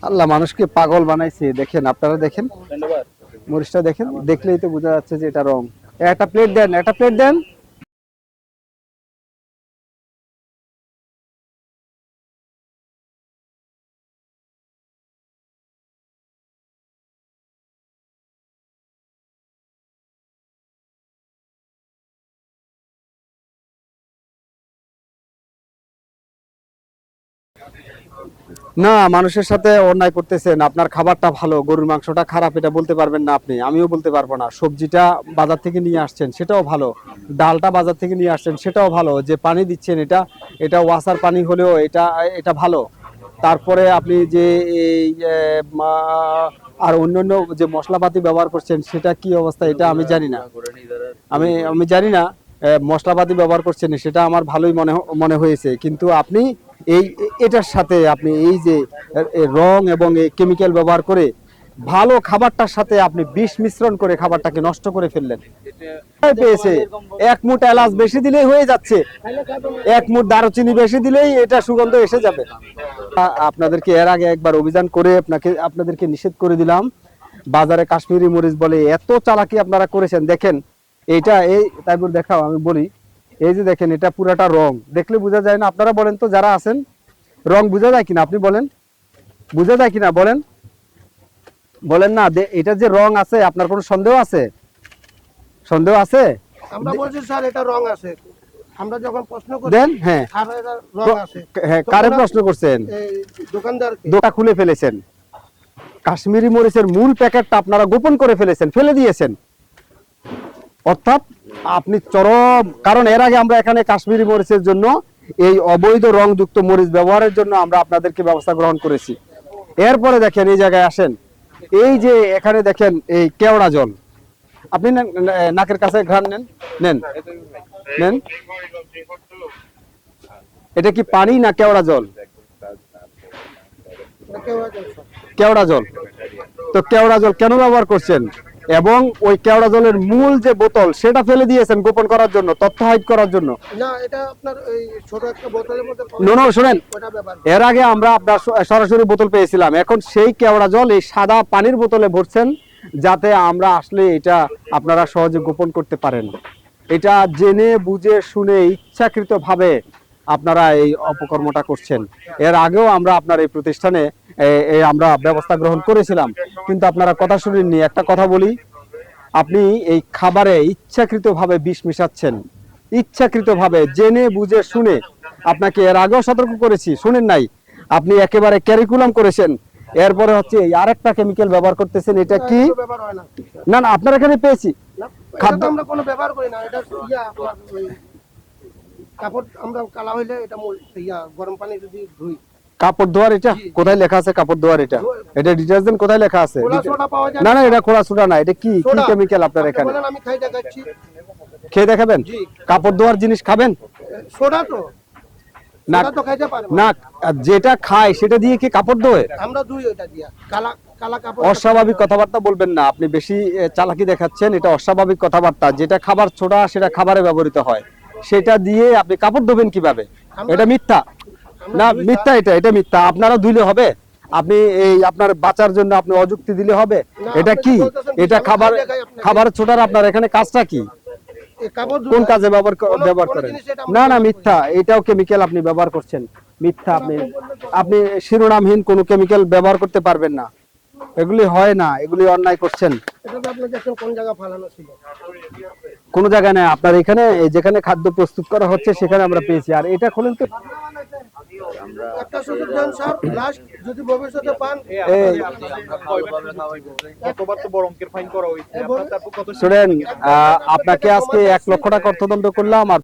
আল্লাহ মানুষকে পাগল বানাইছে। দেখেন, আপনারা দেখেন, মরিচটা দেখেন, দেখলেই তো বোঝা যাচ্ছে যে এটা রং। একটা প্লেট দেন, একটা প্লেট দেন। না, মানুষের সাথে অন্যায় করতেছেন। আপনার খাবারটা ভালো, গরুর মাংসটা খারাপ এটা বলতে পারবেন না আপনি, আমিও বলতে পারবো না। সবজিটা বাজার থেকে নিয়ে আসছেন সেটাও ভালো, ডালটা বাজার থেকে নিয়ে আসছেন সেটাও ভালো, যে পানি দিচ্ছেন এটা এটা ওয়াসার পানি হলেও এটা এটা ভালো। তারপরে আপনি যে এই আর অন্যান্য যে মশলাপাতি ব্যবহার করছেন সেটা কি অবস্থা এটা আমি জানি না, আমি আমি জানি না। মশলাপাতি ব্যবহার করছেন সেটা আমার ভালোই মনে হয়েছে, কিন্তু আপনি এই এটার সাথে আপনি এই যে রং এবং এই কেমিক্যাল ব্যবহার করে ভালো খাবারটার সাথে আপনি বিষ মিশ্রণ করে খাবারটাকে নষ্ট করে ফেললেন। পেয়েছে এক মুঠ এলাচ বেশি দিলেই হয়ে যাচ্ছে, এক মুঠ দারুচিনি বেশি দিলেই এটা সুগন্ধ এসে যাবে। আপনাদেরকে এর আগে একবার অভিযান করে আপনাদেরকে নিষেধ করে দিলাম। বাজারে কাশ্মীরি মরিচ বলে এত চালাকি আপনারা করেছেন। দেখেন এইটা, এই তাইবুর দেখাও, আমি বলি, এই যে দেখেন এটা পুরাটা রং, দেখলে বোঝা যায় না? আপনারা বলেন তো, যারা আছেন, রং বোঝা যায় কিনা? আপনি বলেন, বোঝা যায় কিনা? বলেন, বলেন না। এটা যে রং আছে, আপনার কোনো সন্দেহ আছে? সন্দেহ আছে? আমরা বলছি স্যার এটা রং আছে। আমরা যখন প্রশ্ন করি দেন, হ্যাঁ, আর এটা রং আছে। হ্যাঁ, কারে প্রশ্ন করছেন? এই দোকানদারকে। দোটা খুলে ফেলেছেন, কাশ্মীরি মরিচের মূল প্যাকেটটা আপনারা গোপন করে ফেলেছেন, ফেলে দিয়েছেন। অর্থাৎ আপনি চরম, কারণ এর আগে আমরা এখানে কাশ্মীরি মরিচের জন্য এই অবৈধ রংযুক্ত মরিচ ব্যবহারের জন্য আমরা আপনাদেরকে ব্যবস্থা গ্রহণ করেছি। এরপরে দেখেন এই জায়গায় আসেন, এই যে এখানে দেখেন এই কেওড়া জল, আপনি নাকের কাছে ঘ্রাণ নেন, নেন নেন, এটা কি পানি না কেওড়া জল? কেওড়া জল। তো কেওড়া জল কেন ব্যবহার করছেন? এবং ওই কেওড়া জলের মূল যে বোতল সেটা ফেলে দিয়েছেন গোপন করার জন্য, তথ্য হাইড করার জন্য। না, এটা আপনার এই ছোট একটা বোতলের মধ্যে শুনেন, এর আগে আমরা আপনার সরাসরি বোতল পেয়েছিলাম, এখন সেই কেওড়া জল এই সাদা পানির বোতলে ভরছেন, যাতে আমরা আসলে এটা আপনারা সহজে গোপন করতে পারেন। এটা জেনে বুঝে শুনে ইচ্ছাকৃত ভাবে আপনারা এই অপকর্মটা করছেন। এর আগেও আমরা আপনার এই প্রতিষ্ঠানে আমরা ব্যবস্থা গ্রহণ করেছিলাম, কিন্তু আপনারা কথা শুনেননি। একটা কথা বলি, আপনি এই খাবারে ইচ্ছাকৃত ভাবে বিষ মিশাচ্ছেন, ইচ্ছাকৃত ভাবে জেনে বুঝে শুনে। আপনাকে এর আগেও সতর্ক করেছি, শুনেন নাই। আপনি একেবারে ক্যারিকুলাম করেছেন, এরপরে হচ্ছে আরেকটা কেমিক্যাল ব্যবহার করতেছেন। এটা কি? না না, আপনার এখানে পেয়েছি। খাদ্য আমরা কোনো ব্যবহার করি না। এটা আপনার ওই কাপড় আমরা কালা হইলে এটা গরম পানি যদি ধুই। কাপড় ধোয়ার? এটা কোথায় লেখা আছে কাপড় ধোয়ার? এটা এটা ডিটারজেন্ট কোথায় লেখা আছে? না না, এটা খোলা সোডা না। এটা কি কি কেমিক্যাল আপনার এখানে? আমি খাই দেখাচ্ছি, খেয়ে দেখাবেন? কাপড় ধোয়ার জিনিস খাবেন? সোডা তো না তো খাইতে পারে না, যেটা খায় সেটা দিয়ে কি কাপড় ধোয়? আমরা ধুই ওটা দিয়া। কালা কালা কাপড়। অস্বাভাবিক কথাবার্তা বলবেন না, আপনি বেশি চালাকি দেখাচ্ছেন। এটা অস্বাভাবিক কথাবার্তা। যেটা খাবার ছোড়া সেটা খাবারে ব্যবহৃত হয়, সেটা দিয়ে আপনি কাপড় ধোবেন কিভাবে? এটা মিথ্যা। না মিথ্যা, এটা এটা মিথ্যা। আপনারা ধুইলে হবে? আপনি এই আপনার বাঁচার জন্য আপনি অযুক্তি দিলে হবে? এটা কি? এটা খাবার ছোটার আপনার এখানে কাজটা কি? কোন কাজে ব্যবহার করেন? না না, মিথ্যা। এটাও কেমিক্যাল আপনি ব্যবহার করছেন, মিথ্যা। আপনি শিরোনামহীন কোনো কেমিক্যাল ব্যবহার করতে পারবেন না, এগুলি হয় না, এগুলি অন্যায় করছেন। কোন জায়গায় নেই আপনার এখানে, যেখানে খাদ্য প্রস্তুত করা হচ্ছে সেখানে আমরা পেয়েছি। আর এটা খোলেন তো। একটা সুযোগ দেন স্যার, লাস্ট যদি ভবিষ্যতে পান। শুনেন, আপনাকে আজকে 1 লক্ষ টাকা অর্থদণ্ড করলাম। আর